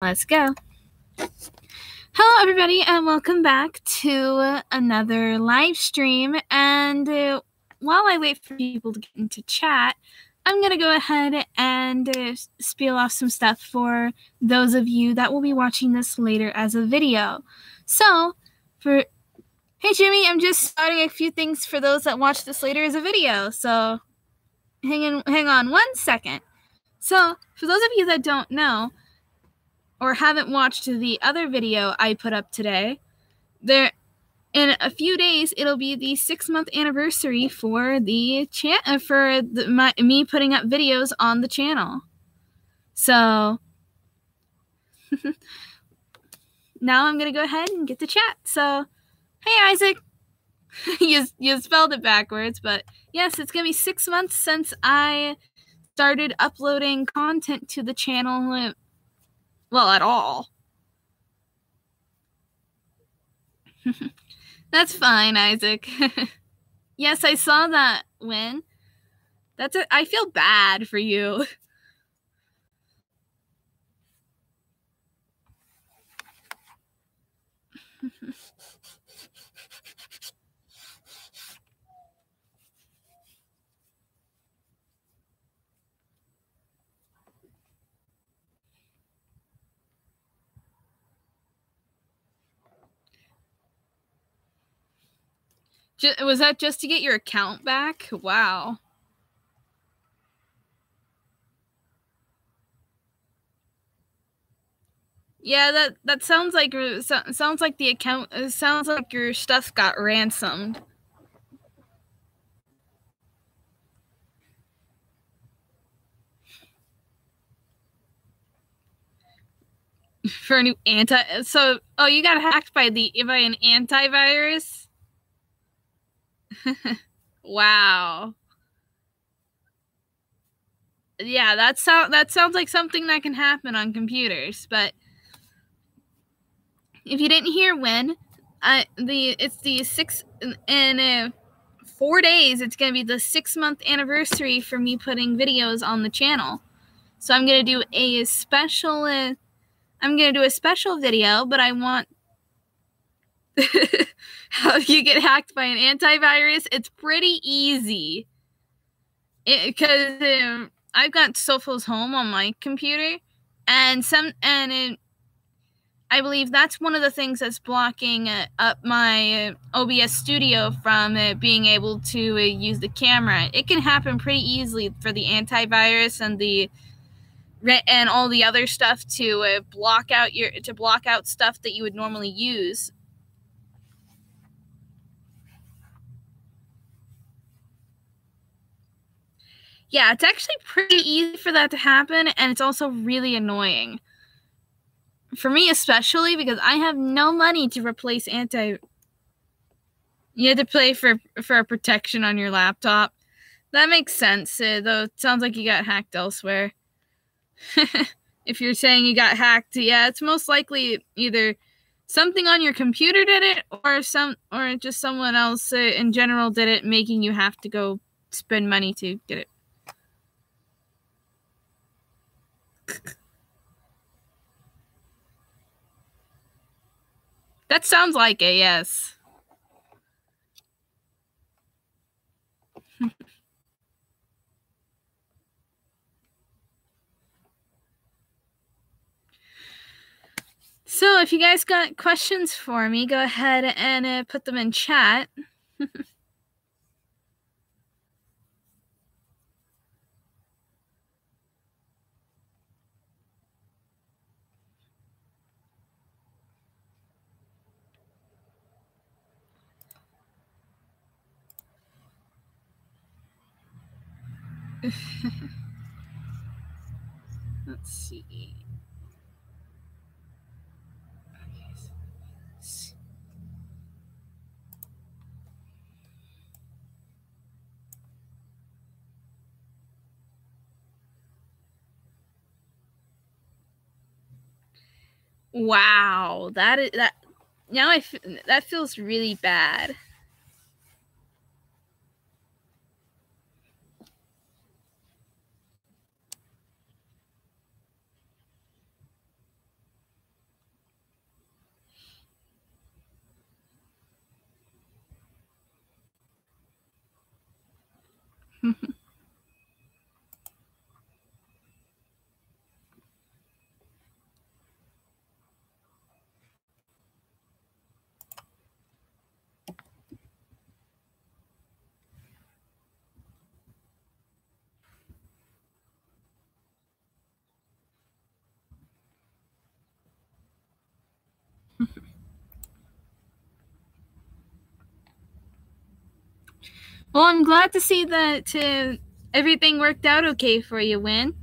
Let's go. Hello, everybody, and welcome back to another live stream. And while I wait for people to get into chat, I'm going to go ahead and spiel off some stuff for those of you that will be watching this later as a video. So, hey, Jimmy, I'm just starting a few things for those that watch this later as a video. So, hang on 1 second. So, for those of you that don't know, or haven't watched the other video I put up today, in a few days it'll be the 6-month anniversary for the me putting up videos on the channel. So now I'm gonna go ahead and get the chat. So hey, Isaac. you spelled it backwards, but yes, it's gonna be 6 months since I started uploading content to the channel. Well, at all. That's fine, Isaac. Yes, I saw that win. I feel bad for you. Was that just to get your account back? Wow. Yeah, that sounds like the account. It sounds like your stuff got ransomed. For a new you got hacked by an antivirus? Wow. Yeah, that sounds like something that can happen on computers. But if you didn't hear when, it's the 6 in 4 days. It's gonna be the 6-month anniversary for me putting videos on the channel. So I'm gonna do a special. I'm gonna do a special video, but I want how you get hacked by an antivirus. It's pretty easy because I've got Sophos Home on my computer, and I believe that's one of the things that's blocking up my OBS Studio from being able to use the camera. It can happen pretty easily for the antivirus and all the other stuff to block out stuff that you would normally use. Yeah, it's actually pretty easy for that to happen, and it's also really annoying. For me especially, because I have no money to replace You had to pay for a protection on your laptop. That makes sense, though it sounds like you got hacked elsewhere. If you're saying you got hacked, yeah, it's most likely either something on your computer did it, or just someone else in general did it, making you have to go spend money to get it. That sounds like it, yes. So if you guys got questions for me, go ahead and put them in chat. Let's see. Wow, that feels really bad. Well, I'm glad to see that everything worked out okay for you, Win.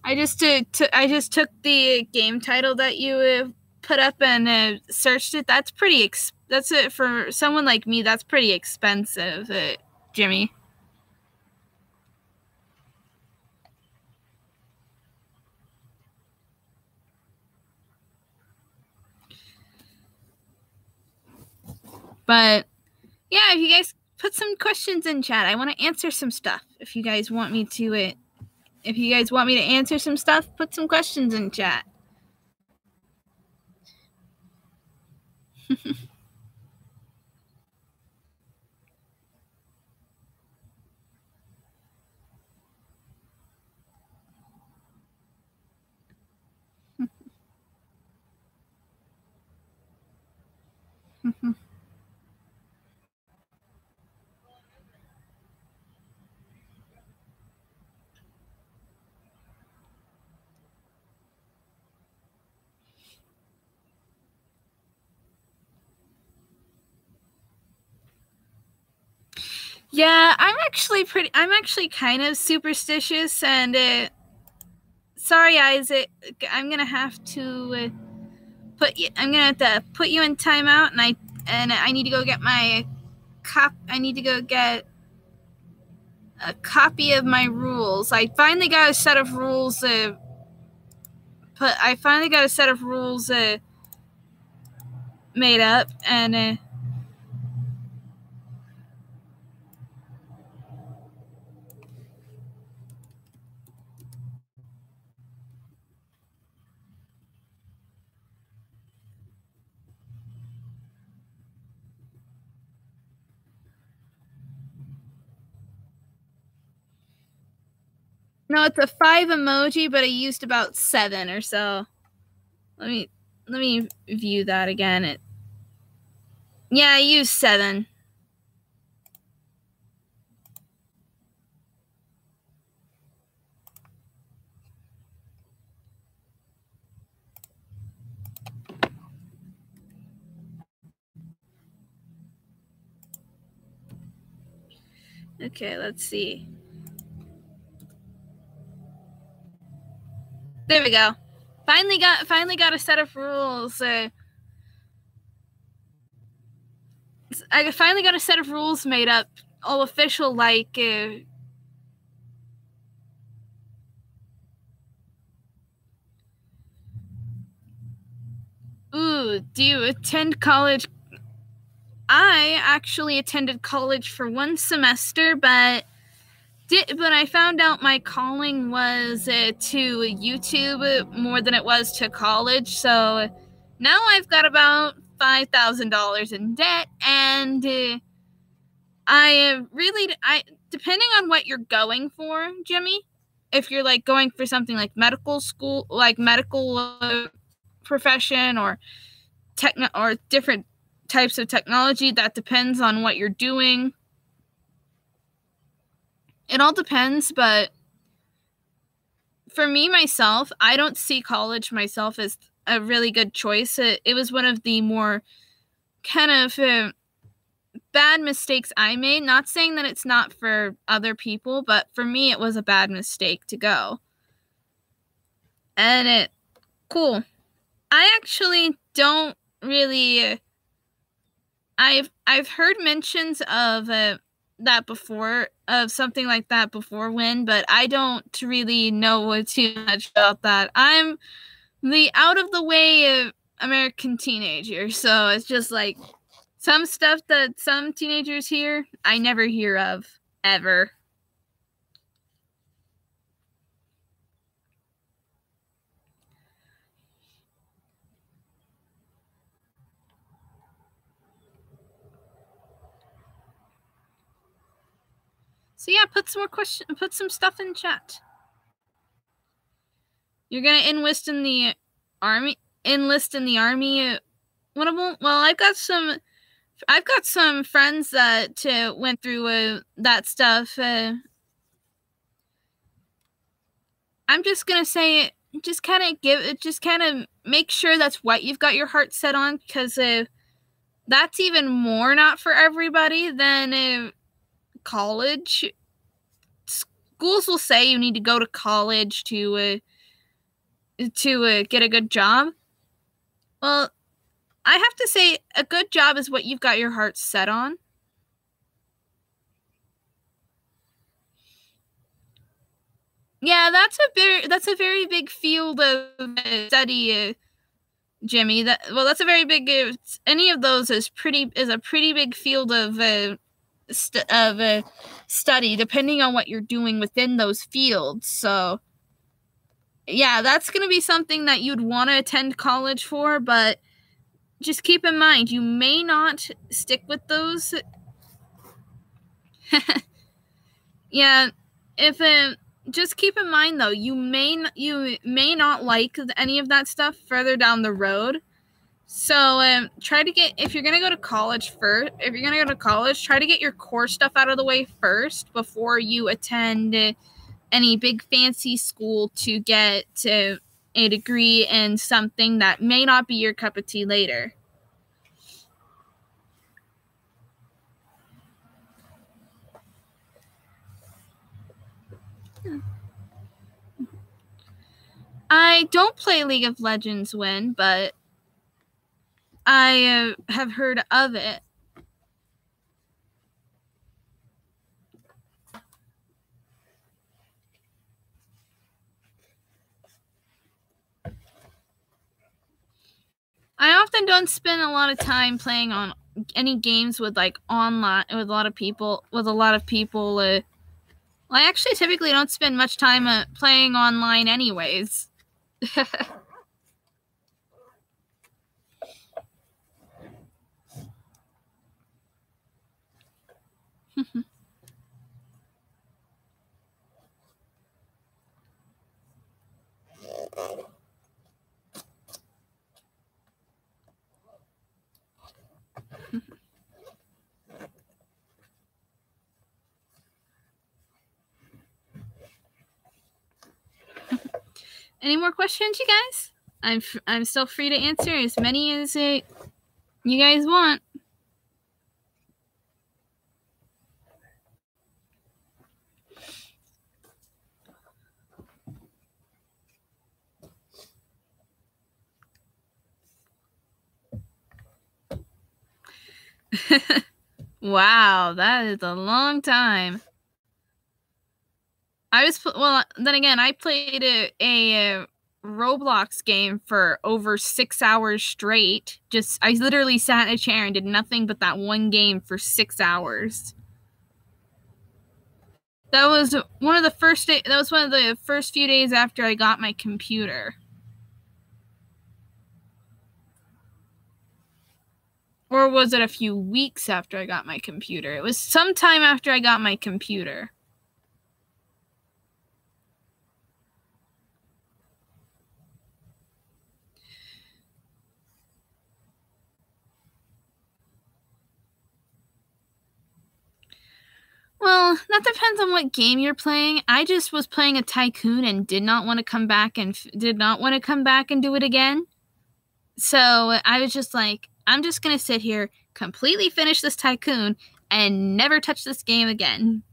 I just took the game title that you put up and searched it. That's pretty. That's it for someone like me. That's pretty expensive, Jimmy. But yeah, if you guys put some questions in chat, I want to answer some stuff. If you guys want me to answer some stuff, put some questions in chat. Yeah, I'm actually kind of superstitious, and sorry, Isaac, I'm gonna have to put you in timeout, and I need to go get my I need to go get a copy of my rules. I finally got a set of rules. Made up, and no, it's a 5 emoji, but I used about 7 or so. Let me view that again. Yeah, I used 7. Okay, let's see. There we go. Finally got a set of rules. I finally got a set of rules made up, all official, like. Ooh, do you attend college? I actually attended college for 1 semester, but I found out my calling was to YouTube more than it was to college. So now I've got about $5,000 in debt, and depending on what you're going for, Jimmy, if you're like going for something like medical school, like medical profession, or different types of technology, that depends on what you're doing. It all depends, but for me, myself, I don't see college myself as a really good choice. It was one of the more kind of bad mistakes I made. Not saying that it's not for other people, but for me, it was a bad mistake to go. And cool. I actually don't really. I've heard mentions of that before, of something like that before, Win, but I don't really know too much about that. I'm the out of the way American teenager. So it's just like some stuff that some teenagers hear, I never hear of ever. So yeah, put some stuff in chat. You're gonna enlist in the army. Well, I've got some friends that went through that stuff. I'm just gonna say, just kind of make sure that's what you've got your heart set on, because that's even more not for everybody than college. Schools will say you need to go to college to get a good job. Well, I have to say a good job is what you've got your heart set on. Yeah, that's a very big field of study, Jimmy. That's a very big. Any of those is a pretty big field of study, depending on what you're doing within those fields. So, yeah, that's going to be something that you'd want to attend college for, but just keep in mind you may not stick with those. Yeah, if just keep in mind though, you may not like any of that stuff further down the road. So try to get, if you're gonna go to college, try to get your core stuff out of the way first before you attend any big fancy school to get a degree in something that may not be your cup of tea later. I don't play League of Legends, but I have heard of it. I often don't spend a lot of time playing on any games with like online with a lot of people. I actually typically don't spend much time playing online anyways. Any more questions, you guys? I'm still free to answer as many as you guys want. Wow, that is a long time. Then again, I played a Roblox game for over 6 hours straight. I literally sat in a chair and did nothing but that one game for 6 hours. That was one of the first few days after I got my computer. Or was it a few weeks after I got my computer? It was sometime after I got my computer. Well, that depends on what game you're playing. I just was playing a tycoon and did not want to come back and do it again. So I was just like, I'm just going to sit here, completely finish this tycoon, and never touch this game again.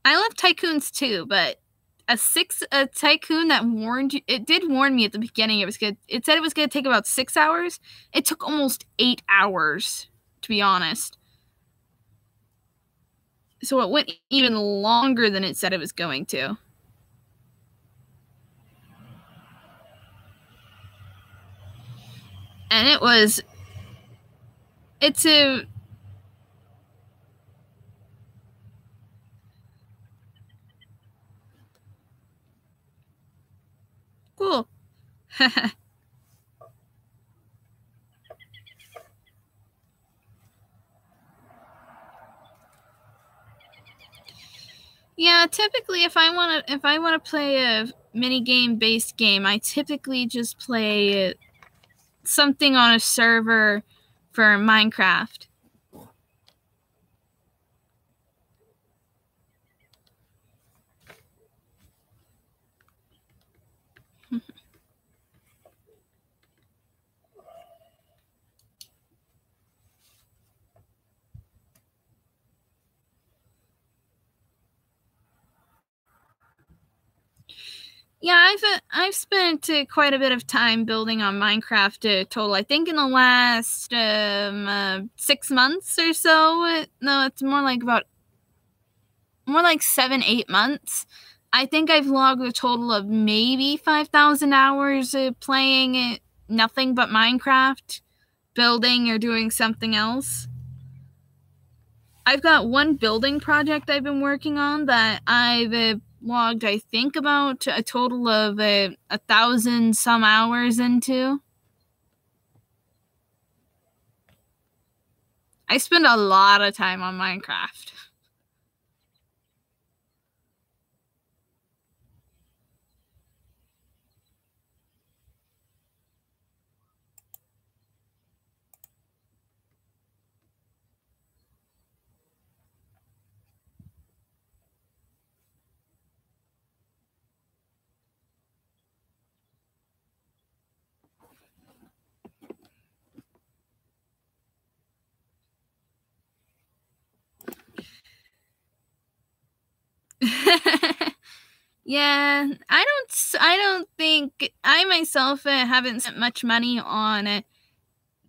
I love tycoons too, but a tycoon that warned you, it did warn me at the beginning it was good. It said it was going to take about 6 hours. It took almost 8 hours, to be honest. So it went even longer than it said it was going to. And it's a cool. Yeah, typically if I want to play a mini game based game, I typically just play something on a server for Minecraft. Yeah, I've spent quite a bit of time building on Minecraft total. I think in the last 6 months or so. No, it's more like 7-8 months. I think I've logged a total of maybe 5,000 hours playing nothing but Minecraft, building or doing something else. I've got one building project I've been working on that I've logged, I think, about a total of 1,000 some hours into. I spend a lot of time on Minecraft. Yeah, I don't think I myself haven't spent much money on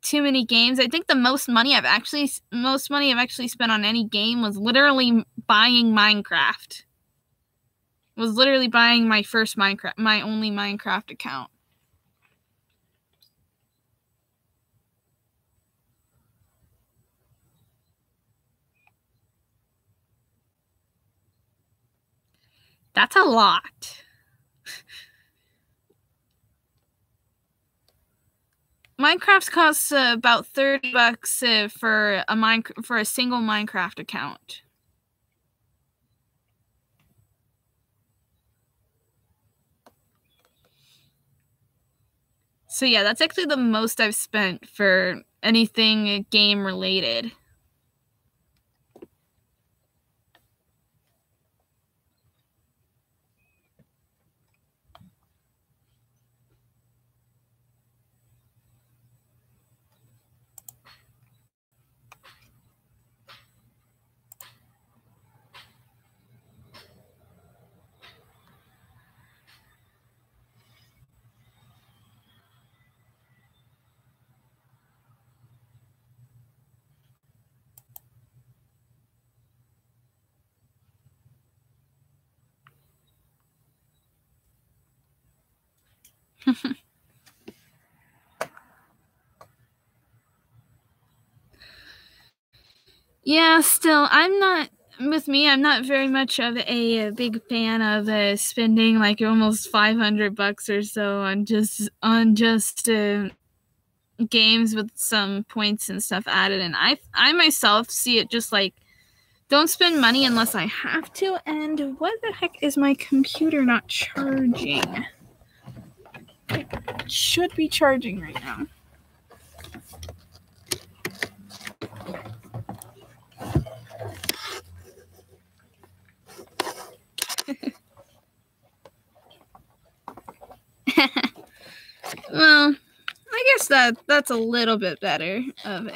too many games. I think the most money I've actually spent on any game was literally buying Minecraft. Was literally buying my only Minecraft account. That's a lot. Minecraft costs about $30 for a single Minecraft account. So yeah, that's actually the most I've spent for anything game related. Yeah, still, I'm not very much of a big fan of spending like almost $500 or so on just games with some points and stuff added. And I myself see it just like, don't spend money unless I have to. And what the heck is my computer not charging? It should be charging right now. Well, I guess that's a little bit better of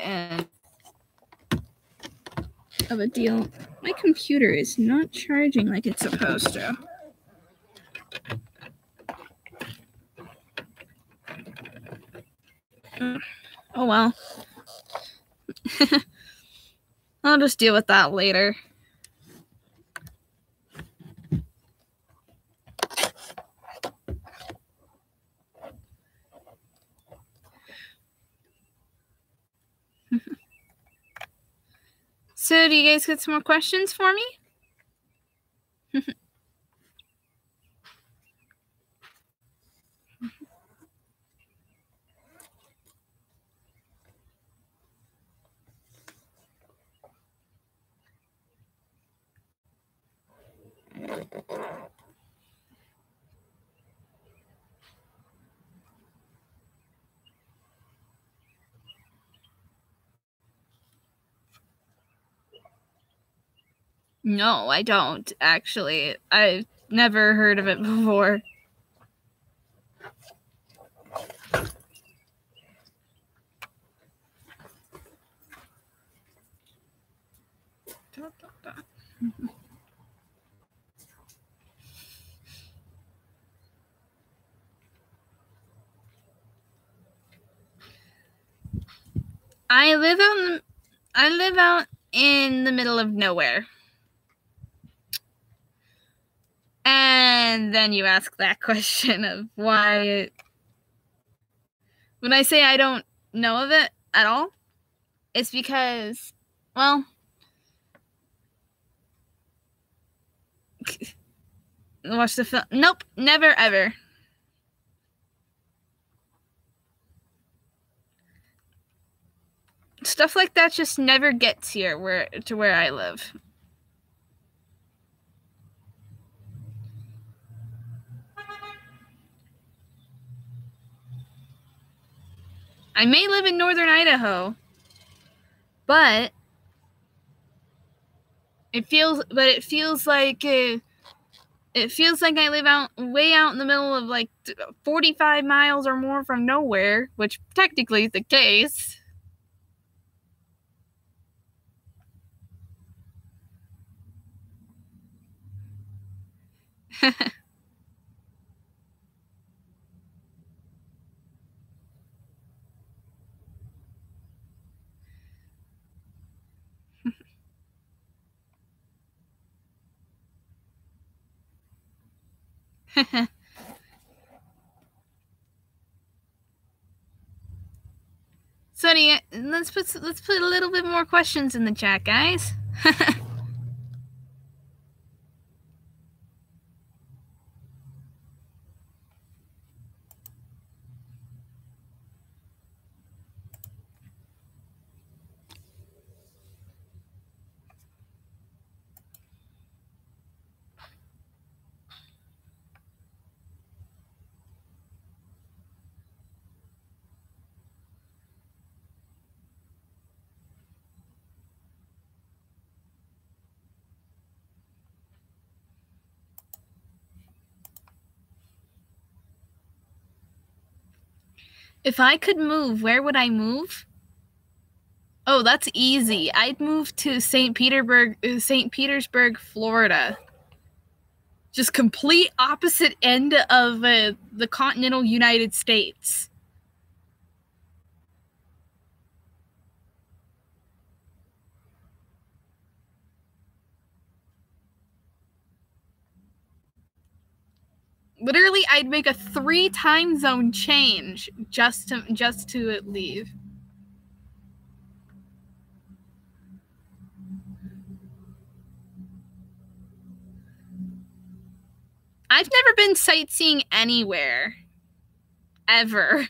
a deal. My computer is not charging like it's supposed to. Oh well. I'll just deal with that later. So, do you guys got some more questions for me? No, I don't, actually. I've never heard of it before. I live out in the middle of nowhere. And then you ask that question of why. When I say I don't know of it at all, it's because, well, watch the film. Nope, never ever. Stuff like that just never gets here where I live. I may live in northern Idaho, but it feels like I live way out in the middle of like 45 miles or more from nowhere, which technically is the case. So let's put a little bit more questions in the chat, guys. If I could move, where would I move? Oh, that's easy. I'd move to St. Petersburg, Florida. Just complete opposite end of the continental United States. Literally, I'd make a 3 time zone change just to leave. I've never been sightseeing anywhere. Ever.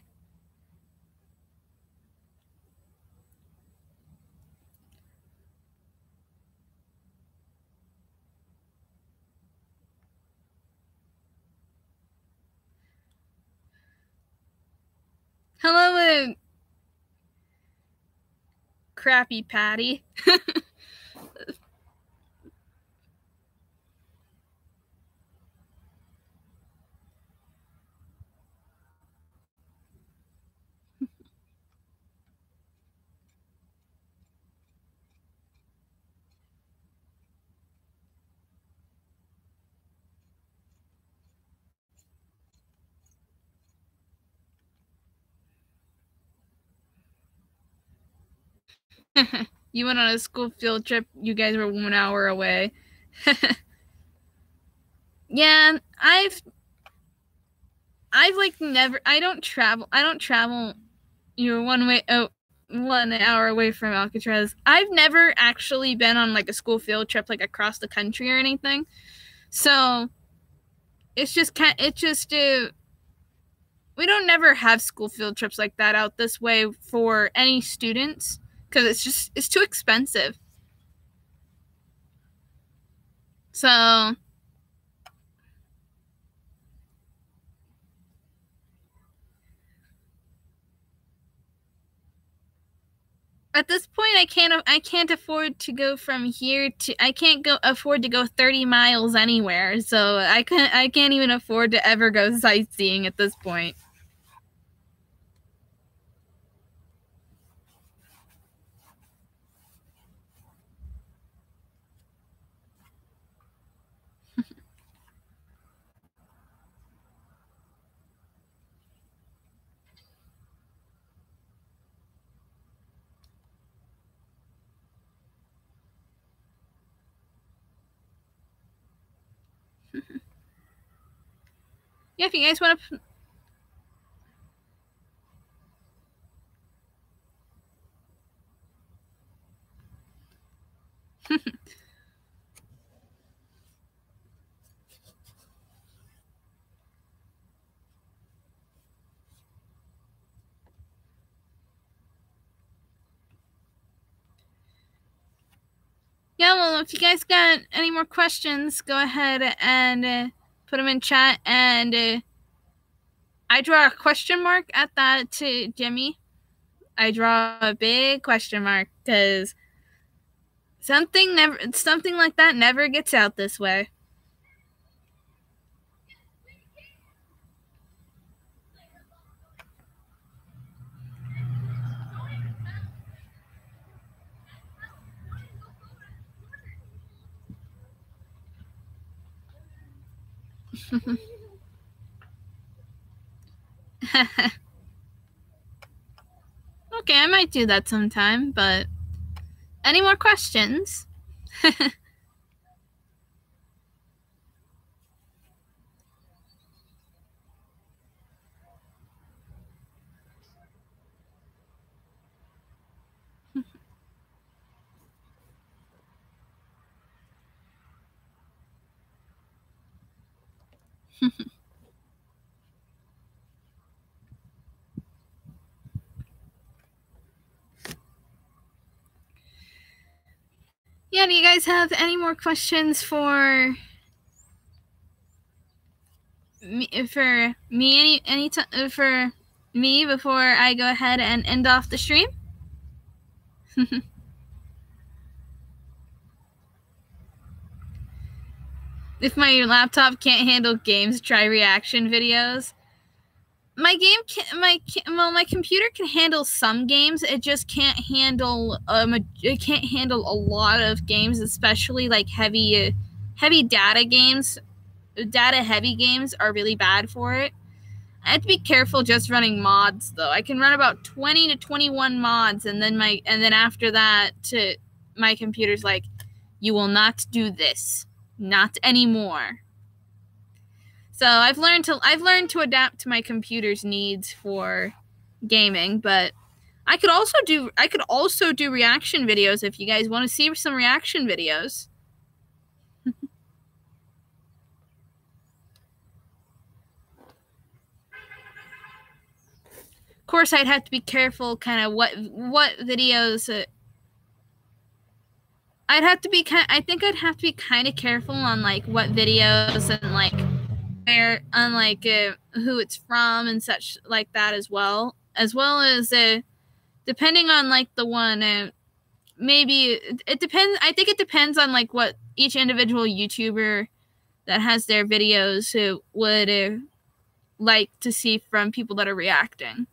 Hello, Crappy Patty. You went on a school field trip. You guys were 1 hour away. Yeah, I've like never. I don't travel. You know, 1 hour away from Alcatraz. I've never actually been on like a school field trip like across the country or anything, so it's just we don't never have school field trips like that out this way for any students because it's too expensive. So at this point, I can't afford to go from here to afford to go 30 miles anywhere. So I can't even afford to ever go sightseeing at this point. Yeah, if you guys want to. Yeah, well, if you guys got any more questions, go ahead and put them in chat. And I draw a question mark at that to Jimmy. I draw a big question mark because something like that never gets out this way. Okay, I might do that sometime, but any more questions? Yeah, do you guys have any more questions for me before I go ahead and end off the stream? If my laptop can't handle games, try reaction videos. My computer can handle some games. It just can't handle a lot of games, especially like heavy data games. Data heavy games are really bad for it. I have to be careful just running mods though. I can run about 20 to 21 mods, and then after that, my computer's like, you will not do this, not anymore. So I've learned to adapt to my computer's needs for gaming, but I could also do reaction videos if you guys want to see some reaction videos. Of course, I'd have to be careful kind of what videos I'd have to be kind of careful on like what videos and like where, on like who it's from and such like that, as well as depending on like the one. Maybe it depends. I think it depends on like what each individual YouTuber that has their videos would like to see from people that are reacting.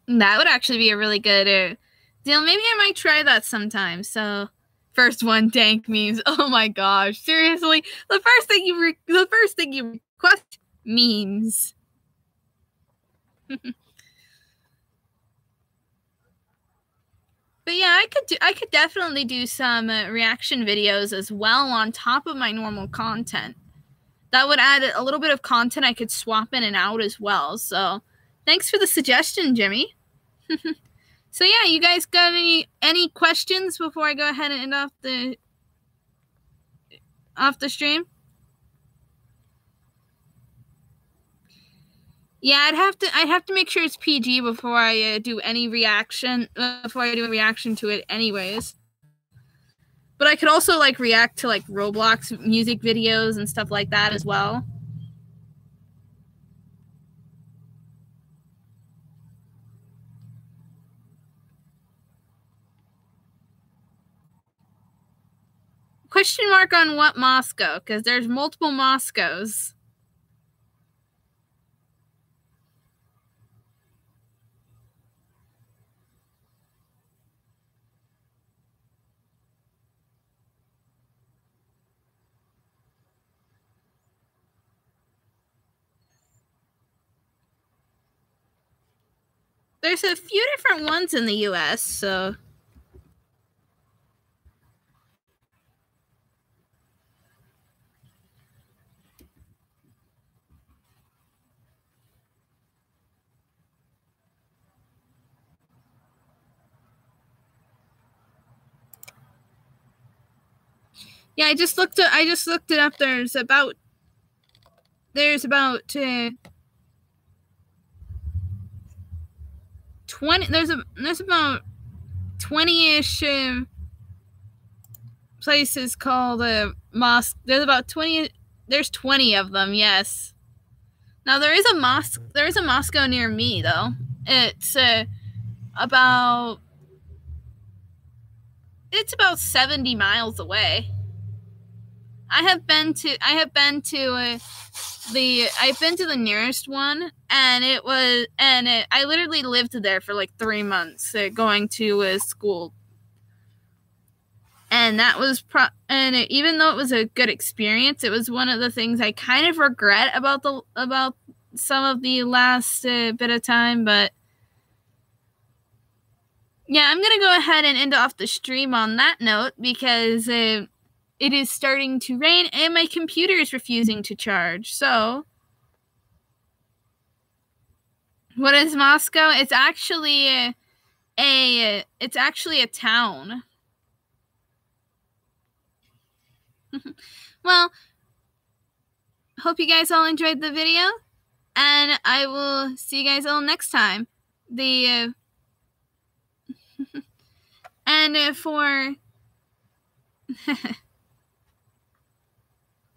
That would actually be a really good deal. Maybe I might try that sometime. So, first one, dank memes. Oh my gosh, seriously, the first thing you request, memes. But yeah, I could definitely do some reaction videos as well on top of my normal content. that would add a little bit of content I could swap in and out as well. So thanks for the suggestion, Jimmy. So yeah, you guys got any questions before I go ahead and end off the stream? Yeah, I'd have to make sure it's PG before I do any reaction. Before I do a reaction to it, anyways. But I could also like react to like Roblox music videos and stuff like that as well. Question mark on what Moscow? Because there's multiple Moscows. There's a few different ones in the US, so. Yeah, I just looked it up. There's about 20. There's about 20-ish places called mosque. There's about 20. There's 20 of them. Yes. Now there is a mosque. There is a Moscow near me though. It's about 70 miles away. I've been to the nearest one, and I literally lived there for like 3 months, going to school, and that was even though it was a good experience, it was one of the things I kind of regret about some of the last bit of time. But yeah, I'm gonna go ahead and end off the stream on that note because it is starting to rain and my computer is refusing to charge. So, what is Moscow? It's actually a town. Well, hope you guys all enjoyed the video, and I will see you guys all next time.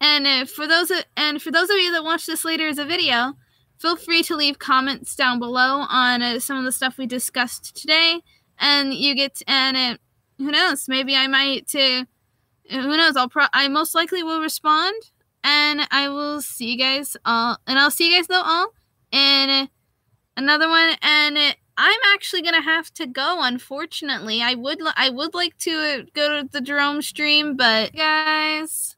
And for for those of you that watch this later as a video, feel free to leave comments down below on some of the stuff we discussed today, and who knows, maybe I might who knows, I most likely will respond, and I will see you guys all, and I'll see you guys though all in another one. And I'm actually gonna have to go, unfortunately. I would like to go to the Jerome stream, but guys,